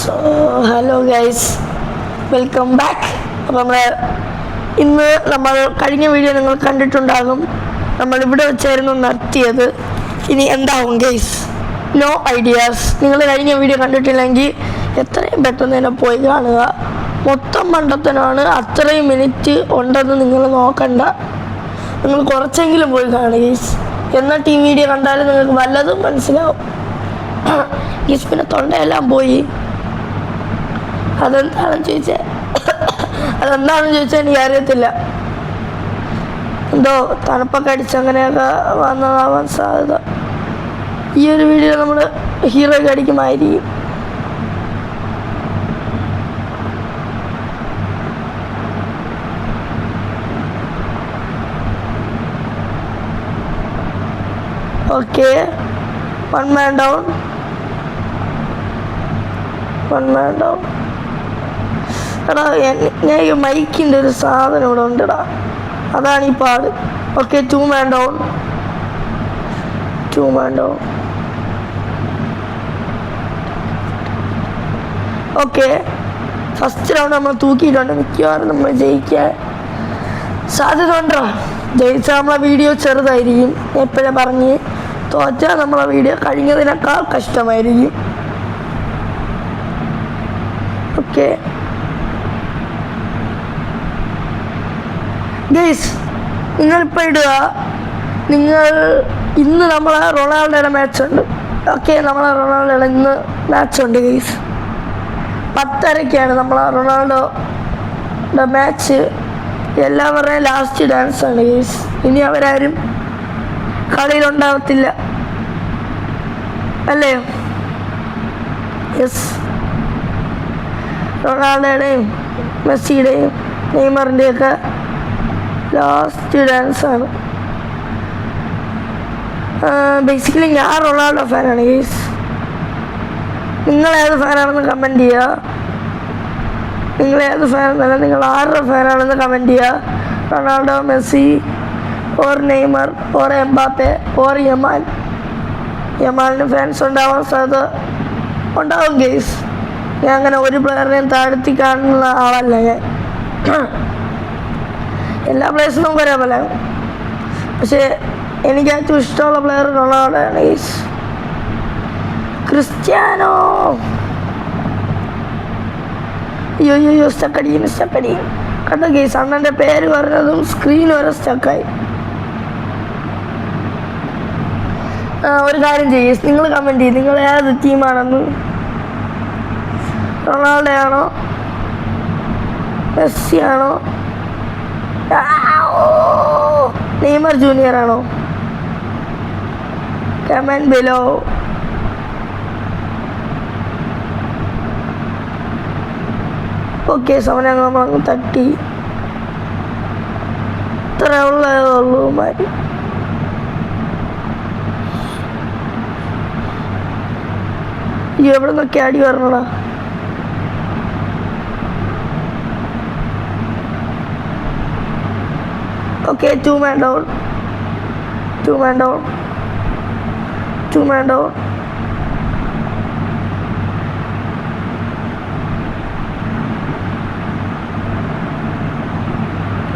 So hello guys, welcome back. അപ്പോൾ നമ്മൾ കഴിഞ്ഞ വീഡിയോ നിങ്ങൾ കണ്ടിട്ടുണ്ടാകും. നമ്മളിവിടെ വെച്ചായിരുന്നു നിർത്തിയത്. ഇനി എന്താവും ഗൈസ്, നോ ഐഡിയാസ്. നിങ്ങൾ കഴിഞ്ഞ വീഡിയോ കണ്ടിട്ടില്ലെങ്കിൽ എത്രയും പെട്ടെന്ന് തന്നെ പോയി കാണുക. മൊത്തം മണ്ടത്തനാണ്, അത്രയും മിനിറ്റ് ഉണ്ടെന്ന് നിങ്ങൾ നോക്കണ്ട. നിങ്ങൾ കുറച്ചെങ്കിലും പോയി കാണുക ഗൈസ്. എന്നിട്ട് ഈ വീഡിയോ കണ്ടാലും നിങ്ങൾക്ക് വല്ലതും മനസ്സിലാവും. ഗൈസ്, പിന്നെ തൊണ്ടയെല്ലാം പോയി. അതെന്താണെന്ന് ചോദിച്ചാൽ എനിക്കറിയത്തില്ല. എന്തോ തണുപ്പൊക്കെ അടിച്ചങ്ങനെയൊക്കെ വന്നതാവാൻ സാധ്യത. ഈ ഒരു വീഡിയോ നമ്മൾ ഹീറോയ്ക്ക് അടിക്കുമായിരിക്കും. Okay, one man down. എടാ, ഞാൻ ഈ മൈക്കിൻ്റെ ഒരു സാധനം ഇവിടെ ഉണ്ടെടാ, അതാണ് ഈ പാട്. Okay, two man down. Okay, first round നമ്മൾ തൂക്കിയിട്ടുണ്ട്. മിക്കവാറും നമ്മൾ ജയിക്കാൻ സാധ്യത ഉണ്ടോ? ജയിച്ചാൽ നമ്മളെ വീഡിയോ ചെറുതായിരിക്കും. എപ്പോഴും പറഞ്ഞ് തോറ്റാൽ നമ്മളെ വീഡിയോ കഴിഞ്ഞതിനേക്കാൾ കഷ്ടമായിരിക്കും. ഓക്കെ ഗൈസ്, നിങ്ങളിപ്പോൾ ഇടുക. ഇന്ന് നമ്മളെ റൊണാൾഡോയുടെ മാച്ച് ഉണ്ട്. ഓക്കെ, നമ്മളെ റൊണാൾഡോയുടെ ഇന്ന് മാച്ച് ഉണ്ട് ഗൈസ്. 10:30 നമ്മളെ റൊണാൾഡോയുടെ മാച്ച്. എല്ലാവരുടെയും ലാസ്റ്റ് ഡാൻസ് ആണ് ഗൈസ്. ഇനി അവരാരും കളിയിലുണ്ടാവത്തില്ല അല്ലേ? യെസ്, റൊണാൾഡോയുടെയും മെസ്സിയുടെയും നെയ്മറിൻ്റെയൊക്കെ ലാസ്റ്റ് ഡാൻസാണ്. ബേസിക്കലി ഞാൻ റൊണാൾഡോ ഫാനാണ് ഗൈസ്. നിങ്ങളേത് ഫാനാണെന്ന് കമൻറ്റ് ചെയ്യുക. നിങ്ങളേത് ഫാനെന്നല്ല, നിങ്ങൾ ആരുടെ ഫാനാണെന്ന് കമൻറ്റ് ചെയ്യുക. Ronaldo, Messi, or Neymar, or Mbappe, or യമാലിന് ഫാൻസ് ഉണ്ടാവാൻ സാധ്യത ഉണ്ടാവും ഗൈസ്. ഞാൻ അങ്ങനെ ഒരു പ്ലെയറിനെയും താഴ്ത്തി കാണുന്ന ആളല്ല ഞാൻ. എല്ലാ പ്ലേയേഴ്സും നമുക്ക് ഒരേപോലെ, പക്ഷേ എനിക്ക് ഏറ്റവും ഇഷ്ടമുള്ള പ്ലെയർ റൊണാൾഡോ ആണ് ഗൈസ്. ക്രിസ്ത്യാനോ അയ്യോ സ്റ്റക്കടി കണ്ടോ ഗൈസ്, അണ്ണൻ്റെ പേര് പറഞ്ഞതും സ്ക്രീൻ വരെ സ്റ്റക്കായി. ഒരു കാര്യം ചെയ്യ്, നിങ്ങൾ കമൻറ്റ് ചെയ്യും നിങ്ങൾ ഏത് ടീമാണെന്ന്. റൊണാൾഡോ ആണോ, മെസ്സി ആണോ, നെയ്മർ ജൂനിയർ ആണോ? Comment below. ഓക്കെ, സമയം നമ്മളങ്ങ് തട്ടി. ഇത്ര ഉള്ളൂ മാരി. എവിടെ നിന്നൊക്കെ അടി വരണടാ? Okay, two man down.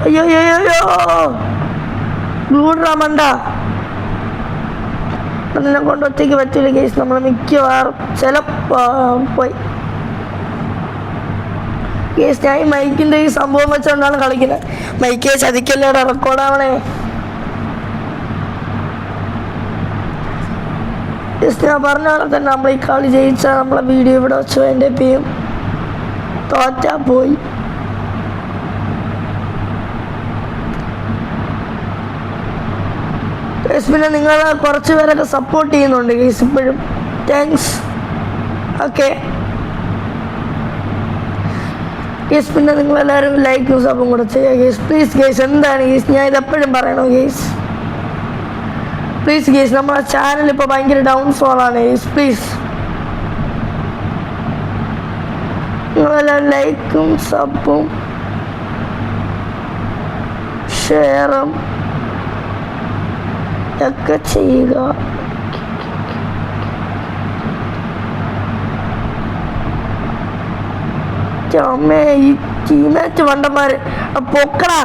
അയ്യോ ഗ്ലൂഡ്രാമണ്ട. അതിനെ കൊണ്ട് ഒറ്റയ്ക്ക് പറ്റൂല കേസ്. നമ്മൾ മിക്കവാറും പോയി കേസ്. ഞാൻ ഈ മൈക്കിൻ്റെ ഈ സംഭവം വെച്ചുകൊണ്ടാണ് കളിക്കുന്നത്. മൈക്കേ ചതിക്കല്ലേടാ, റെക്കോർഡാവണേ. ഞാൻ പറഞ്ഞ പോലെ തന്നെ നമ്മൾ ഈ കളി ജയിച്ചാൽ നമ്മളെ വീഡിയോ ഇവിടെ വെച്ചു എൻ്റെ പേയും. തോറ്റാ പോയി. പിന്നെ നിങ്ങൾ കുറച്ച് പേരൊക്കെ സപ്പോർട്ട് ചെയ്യുന്നുണ്ട് ഗൈസ് ഇപ്പോഴും. താങ്ക്സ്. ഓക്കെ ഗൈസ്, പിന്നെ നിങ്ങളെല്ലാവരും ലൈക്കും സബും കൂടെ ചെയ്യുക ഗൈസ്. പ്ലീസ് ഗൈസ്, എന്താണ് ഗൈസ്, ഞാൻ ഇതെപ്പോഴും പറയണോ ഗൈസ്? പ്ലീസ് ഗൈസ്, നമ്മളെ ചാനൽ ഇപ്പോൾ ഭയങ്കര ഡൗൺഫോളാണ് ഗൈസ്. പ്ലീസ് നിങ്ങളെല്ലാവരും ലൈക്കും സബും ഷെയറും ഒക്കെ ചെയ്യുക. 1 അമ്മേ ഈ ടീമേറ്റ് വണ്ടന്മാര് പൊക്കടാ.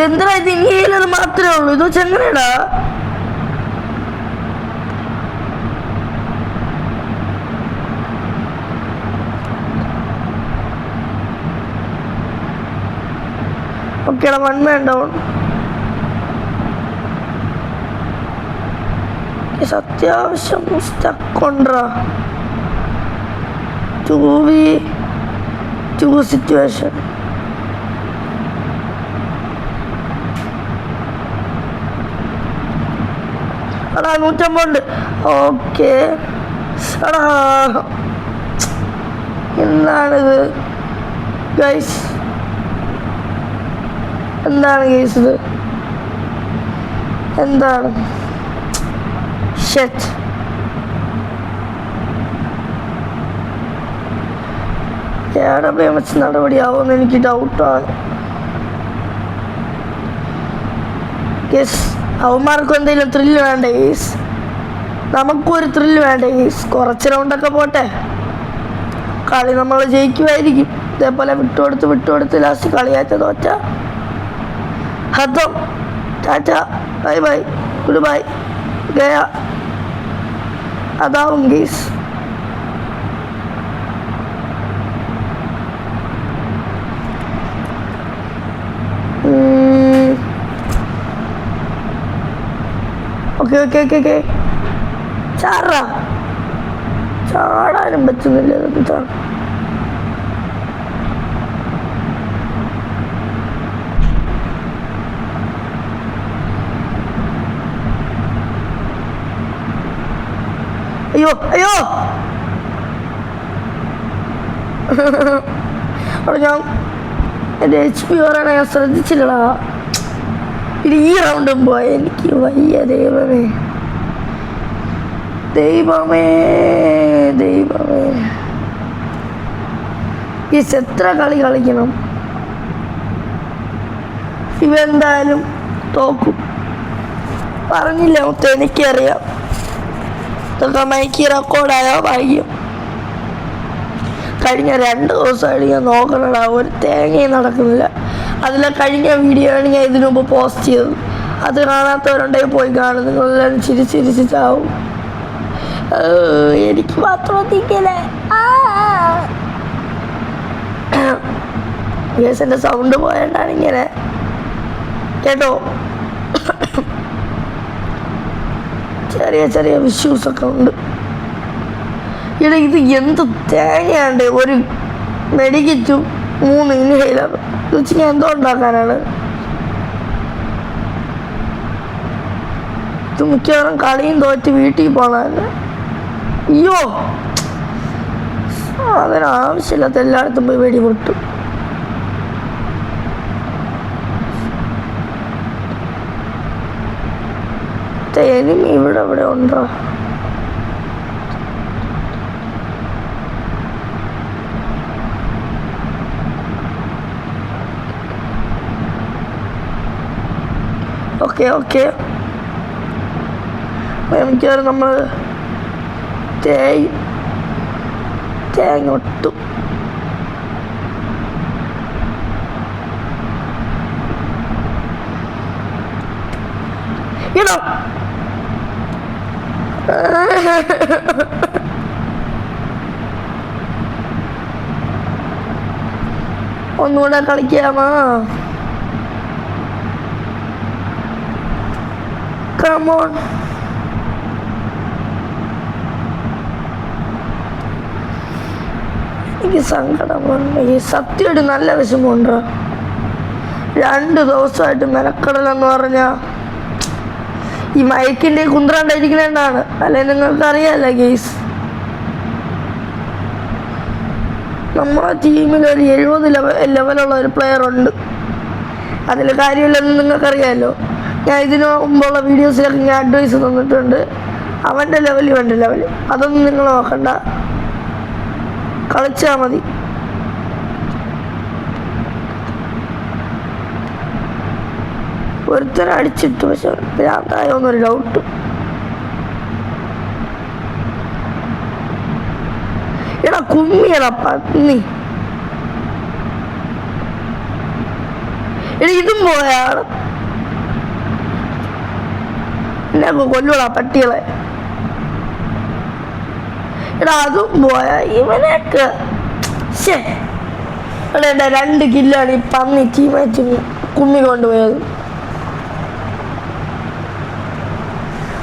എന്തിനാ ഇത് ഇന്ത്യയിലത് മാത്രമേ ഉള്ളൂ? ഇത് വെച്ച് എങ്ങനെയാടാ? ഓക്കേടാ, 1 man down. അത്യാവശ്യം സ്റ്റക്കുണ്ടാ 2v2 സിറ്റുവേഷൻ. അടാ 150. ഓക്കെ അടാ, എന്താണിത് ഗൈസ്? എന്താണ് ഗൈസ് ഇത്? എന്താണ്? ഷെറ്റ്. വെച്ച് നടപടിയാവുമെന്ന് എനിക്ക് ഡൗട്ടാണ്. ഗൈസ് അവന്മാർക്കും എന്തെങ്കിലും ത്രില്ല് വേണ്ടേ ഗൈസ്? നമുക്കും ഒരു ത്രില്ല് വേണ്ടേ ഗൈസ്? കുറച്ച് റൗണ്ടൊക്കെ പോട്ടെ, കളി നമ്മൾ ജയിക്കുമായിരിക്കും. ഇതേപോലെ വിട്ടുകൊടുത്ത് ലാസ്റ്റ് കളിയാറ്റ തോറ്റ ഹത്തം. Tata, bye bye, good bye, ഗയ. അതാവും ഗൈസ്. ഓക്കെ ചാടാനും പറ്റുന്നില്ല. അയ്യോ അവിടെ ഞാൻ എൻ്റെ HP പറയാൻ ഞാൻ ശ്രദ്ധിച്ചില്ലടാ. ഇത് ഈ റൗണ്ടും പോയ എനിക്ക് വയ്യ. ദൈവമേ എത്ര കളി കളിക്കണം? ഇവെന്തായാലും തോക്കും, പറഞ്ഞില്ല മൊത്തം. എനിക്കറിയാം ഇതൊക്കെ മൈക്ക് റെക്കോർഡായോ ഭാഗ്യം. കഴിഞ്ഞ 2 ദിവസമായിട്ട് ഞാൻ നോക്കണടാ, ഒരു തേങ്ങയും നടക്കുന്നില്ല. അതിലെ കഴിഞ്ഞ വീഡിയോ ആണ് ഞാൻ ഇതിനു മുമ്പ് പോസ്റ്റ് ചെയ്തത്. അത് കാണാത്തവരുണ്ടെങ്കിൽ പോയി കാണും. നിങ്ങളെല്ലാം ചിരിച്ച് ചാവും. എനിക്ക് മാത്രം എത്തിക്കല്ലേ. ഗ്യാസിൻ്റെ സൗണ്ട് പോയണ്ടാണ് ഇങ്ങനെ കേട്ടോ. ചെറിയ ഇഷ്യൂസൊക്കെ ഉണ്ട്. ഇത് എന്ത് തേങ്ങയാണ്ട്? ഒരു മെഡിക്കറ്റും 3 ഇൻഹേലർ ഇത് വെച്ച് ഞാൻ എന്തോ ഉണ്ടാക്കാനാണ്? ഇത് മിക്കവാറും കളിയും തോറ്റ് വീട്ടിൽ പോണതന്നെ. അയ്യോ, അതിനാവശ്യമില്ലാത്ത എല്ലായിടത്തും പോയി വെടിപൊട്ടും. എനിമി ഇവിടെ ഉണ്ടോ? ഓക്കെ മിക്കവാറും നമ്മൾ തേങ്ങൊട്ടു. ഇടോ ഒന്നുകൂടെ കളിക്കാമോ? Come on. എനിക്ക് സങ്കടമുണ്ട്. ഈ സത്യമായിട്ട് നല്ല വിഷമമുണ്ടോ? 2 ദിവസമായിട്ട് മെനക്കടലെന്ന് പറഞ്ഞാൽ ഈ മയക്കിൻ്റെ കുന്ത്രണ്ടായിരിക്കണേണ്ടാണ്. അല്ലെ നിങ്ങൾക്ക് അറിയാമല്ലോ ഗെയ്സ്, നമ്മളെ ടീമിൽ ഒരു 70 ലെവലുള്ള ഒരു പ്ലെയർ ഉണ്ട്. അതിൽ കാര്യമില്ലെന്ന് നിങ്ങൾക്കറിയാമല്ലോ. ഞാൻ ഇതിനു മുമ്പുള്ള വീഡിയോസിലൊക്കെ ഞാൻ അഡ്വൈസ് തന്നിട്ടുണ്ട്. അവൻ്റെ ലെവൽ ഇവൻ്റെ ലെവൽ അതൊന്നും നിങ്ങൾ നോക്കണ്ട, കളിച്ചാൽ മതി. ഒരുത്തരം അടിച്ചിട്ടു, പക്ഷെ ഭ്രാന്തായോ എന്നൊരു ഡൗട്ട്. എടാ കുമ്മിയടാ പന്നി. എടാ ഇതും പോയാണ് എന്നെ കൊല്ലൂടാ പട്ടികളെ. എടാ അതും പോയാ ഇവനൊക്കെ. എടാ എൻ്റെ 2 കില്ലാണ് ഈ പന്നി ടീമായിട്ട് കുമ്മി കൊണ്ടുപോയത്.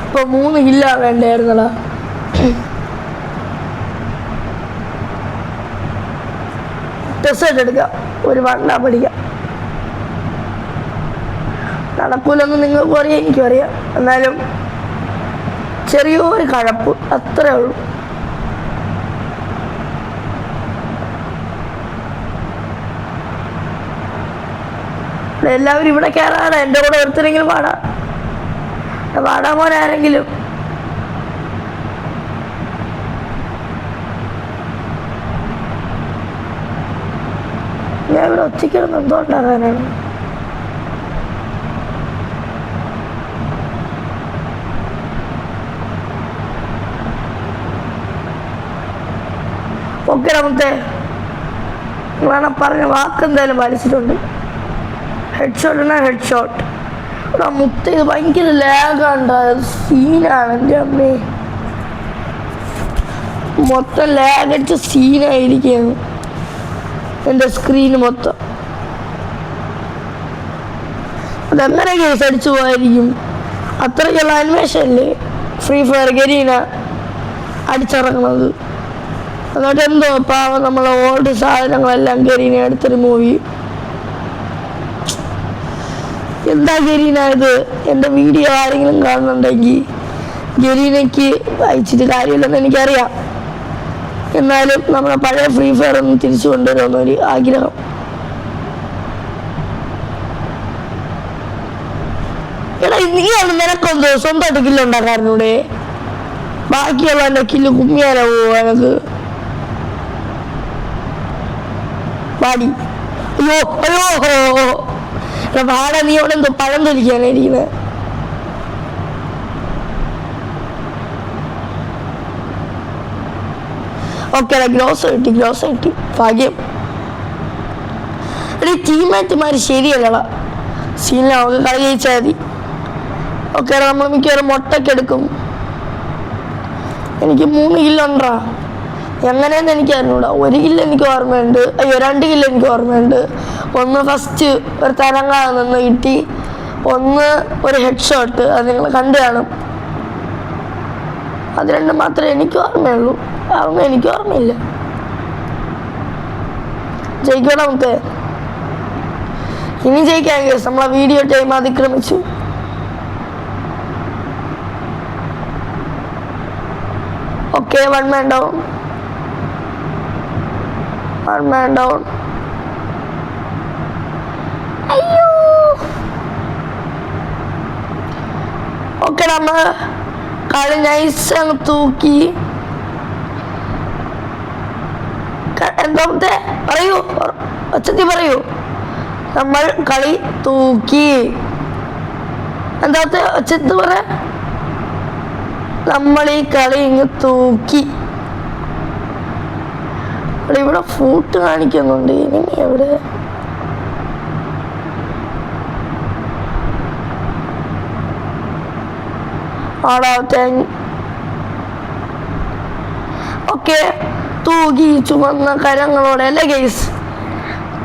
ഇപ്പൊ 3 കില്ലാ വേണ്ടായിരുന്നടാ. ടെസ്റ്റ് എടുക്കാം, ഒരു വണ്ണ പഠിക്കാം. നടക്കൂലെന്ന് നിങ്ങൾക്ക് അറിയാം, എനിക്കും അറിയാം. എന്നാലും ചെറിയൊരു കഴപ്പ് അത്രേ ഉള്ളൂ. എല്ലാവരും ഇവിടെ കയറാണ്. എൻ്റെ കൂടെ ഒരുത്തരെങ്കിലും പാടാൻ പോരാരെങ്കിലും. ഞാൻ ഇവിടെ ഒറ്റയ്ക്കിടന്ന് എന്തോ ഉണ്ടാകാനാണ്. ഓക്കെ നമുക്ക് നിങ്ങളാണ് പറഞ്ഞ വാക്ക് എന്തായാലും പാലിച്ചിട്ടുണ്ട്. Headshot headshot. ഇവിടെ മുത്ത ഇത് ഭയങ്കര ലാഗാണ്, സീനാണ്. എൻ്റെ അമ്മേ മൊത്തം ലാഗടിച്ച സീനായിരിക്കുകയാണ് എൻ്റെ സ്ക്രീന് മൊത്തം. അതെങ്ങനെ കേസ് അടിച്ചു പോയായിരിക്കും? അത്രയ്ക്കുള്ള അന്വേഷണം അല്ലേ ഫ്രീ ഫയർ ഗരീന അടിച്ചിറങ്ങുന്നത്. എന്നിട്ട് എന്തോ പാവം നമ്മളെ ഓൾഡ് സാധനങ്ങളെല്ലാം ഗരീന എടുത്ത് റിമൂവ് ചെയ്യും. എന്താ ഗരീന ഇത്? എൻ്റെ വീഡിയോ ആരെങ്കിലും കാണുന്നുണ്ടെങ്കിൽ ഗരീനയ്ക്ക് അയച്ചിട്ട് കാര്യമില്ലെന്ന് എനിക്കറിയാം. എന്നാലും നമ്മളെ പഴയ ഫ്രീ ഫയർ ഒന്ന് തിരിച്ചു കൊണ്ടുവരുമെന്നൊരു ആഗ്രഹം. എടാ നീയാണ് നിനക്കൊന്ന് സ്വന്തമായിട്ട് കില്ലുണ്ടാക്കാറിനൂടെ? ബാക്കിയുള്ള എൻ്റെ കില്ല് കുമ്മിയാലോ എനക്ക് പാടി. അയ്യോ അയ്യോ പാട. നീ അവിടെ എന്തോ പഴം തൊലിക്കാനായിരിക്കുന്നത്. ഓക്കെ ഗ്രോസ് കിട്ടി ഭാഗ്യം. എടീ ടീമേറ്റുമാർ ശരിയല്ലടാ. സീനിൽ നമുക്ക് കളി ജയിച്ചാൽ മതി. ഓക്കെ നമ്മൾ മിക്കവാറും മുട്ടൊക്കെ എടുക്കും. എനിക്ക് 3 കില്ലുണ്ടാ. എങ്ങനെയെന്ന് എനിക്ക് അറിഞ്ഞൂടാ. 1 കില്ല് എനിക്ക് ഓർമ്മയുണ്ട്. അയ്യോ 2 കില്ല് എനിക്ക് ഓർമ്മയുണ്ട്. ഒന്ന് ഫസ്റ്റ് ഒരു തരങ്ങാതെ നിന്ന് കിട്ടി, ഒന്ന് ഒരു ഹെഡ് ഷോട്ട്, അത് നിങ്ങൾ കണ്ടു കാണും. അത് 2 മാത്രമേ എനിക്ക് ഓർമ്മയുള്ളൂ. അതൊന്നും എനിക്ക് ഓർമ്മയില്ല. ജയിക്കണം നമുക്ക്. ഇനി ജയിക്കാൻ കേസ് നമ്മളെ വീഡിയോ ടൈം അതിക്രമിച്ചു. Okay 1 man down. അയ്യോ ഓക്കെ നമ്മ കളി നൈസ് അങ്ങ് തൂക്കി. എന്താമത്തെ പറയൂ, ഒച്ചത്തി പറയൂ. നമ്മൾ കളി തൂക്കി. എന്താമത്തെ ഒച്ചത്ത് പറ. നമ്മൾ ഈ കളി ഇങ്ങ് തൂക്കി. ഇവിടെ ഫൂട്ട് കാണിക്കുന്നുണ്ട്. ഇനി എവിടെ? ഓക്കെ തൂക്കി ചുമന്ന കരങ്ങളോടെ അല്ലേ ഗൈസ്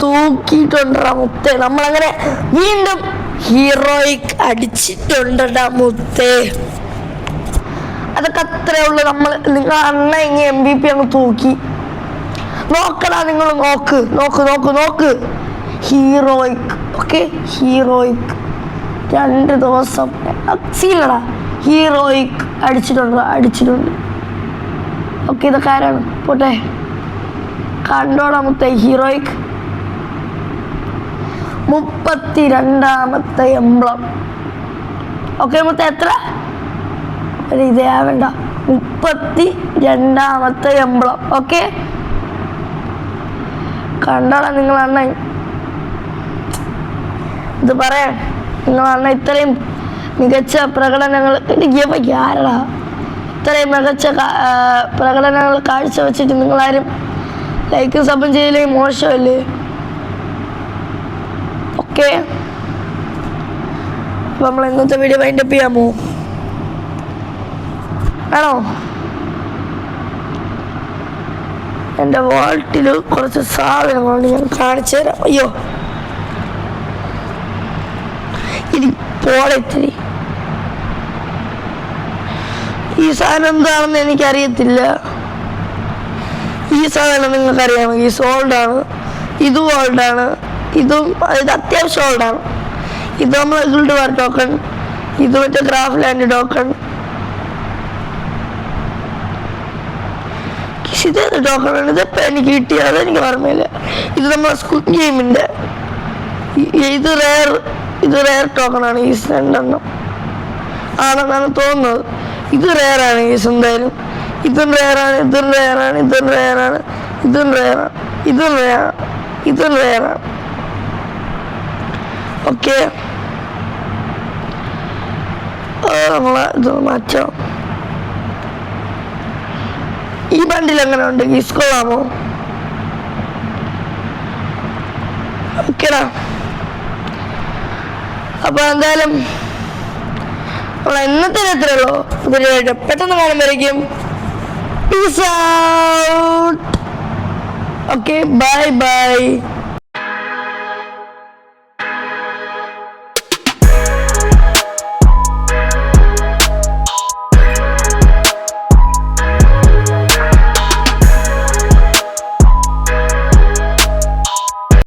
തൂക്കിയിട്ടുണ്ടാ മുത്തേ. നമ്മളങ്ങനെ വീണ്ടും ഹീറോയിക് അടിച്ചിട്ടുണ്ടാ മുത്തേ. അതൊക്കെ അത്രേ ഉള്ളു. നിങ്ങൾ അണ്ണ ഇങ്ങനെ MVP അങ്ങ് തൂക്കി. നോക്കടാ നിങ്ങൾ, നോക്ക് ഹീറോയിക്. ഓക്കെ ഹീറോയിക് 2 ദിവസം സീനടാ. ഹീറോയിക് അടിച്ചിട്ടുണ്ട്. ഓക്കെ ഇതൊക്കെ ആരാണ്? പോട്ടെ കണ്ടോടാ മുത്തേ. Heroic 32ാമത്തെ emblem. ഓക്കെ, മൊത്തം എത്ര? ഇതേ വേണ്ട, 32ാമത്തെ എംബ്ലം. ഓക്കെ, കണ്ടോളാം നിങ്ങൾ അണ്ണൻ. ഇത് പറയാൻ നിങ്ങൾ അണ്ണ ഇത്രയും മികച്ച പ്രകടനങ്ങൾ ആരടാ ഇത്രയും മികച്ച പ്രകടനങ്ങൾ കാഴ്ചവെച്ചിട്ട് നിങ്ങളാരും ലൈക്കും സബും ചെയ്യില്ലെങ്കിൽ മോശമല്ലേ? ഓക്കെ, അപ്പം നമ്മൾ ഇന്നത്തെ വീഡിയോ വൈൻഡപ്പ് ചെയ്യാമോ? ആണോ? എൻ്റെ വാൾട്ടിൽ കുറച്ച് സാധനങ്ങളുണ്ട്, ഞാൻ കാണിച്ചു തരാം. അയ്യോ, ഇനി പോളത്തിരി ഈ സാധനം എന്താണെന്ന് എനിക്കറിയത്തില്ല. ഈ സാധനം നിങ്ങൾക്കറിയാമോ? ഈ സോൾഡാണ്, ഇതും ഓൾഡാണ്, ഇതും ഇത് അത്യാവശ്യം ഓൾഡാണ്. ഇത് നമ്മൾ ഗിൽഡ് വാർ ടോക്കൺ, ഇത് മറ്റേ ക്രാഫ്റ്റ് ലാൻഡ് ടോക്കൺ. ഇതേത് ടോക്കണാണ്? ഇതിപ്പോൾ എനിക്ക് കിട്ടിയത് എനിക്ക് ഓർമ്മയില്ല. ഇത് നമ്മളെ സ്ക്വിഡ് ഗെയിമിൻ്റെ ഇത് റെയർ ടോക്കണാണ്. ഈ 2 ആണെന്നാണ് തോന്നുന്നത്. ഇത് റെയറാണ് എന്തായാലും. ഇതും റെയറാണ്, ഇതും റെയറാണ്, ഇതും റെയറാണ്, ഇതും റെയറാണ്, ഇതും റെയറാണ്, ഇതും റെയറാണ്. ഓക്കെ, നമ്മളെ ഇത് മാറ്റാം. ഈ ബണ്ടിൽ എങ്ങനെ ഉണ്ട്? ഗീസ്കൊള്ളാമോ? ഓക്കെടാ, അപ്പൊ എന്തായാലും ഇന്നത്തെ എത്രയുള്ളൂ. പെട്ടെന്ന് കാണുമ്പോഴേക്കും peace out. Okay, bye by.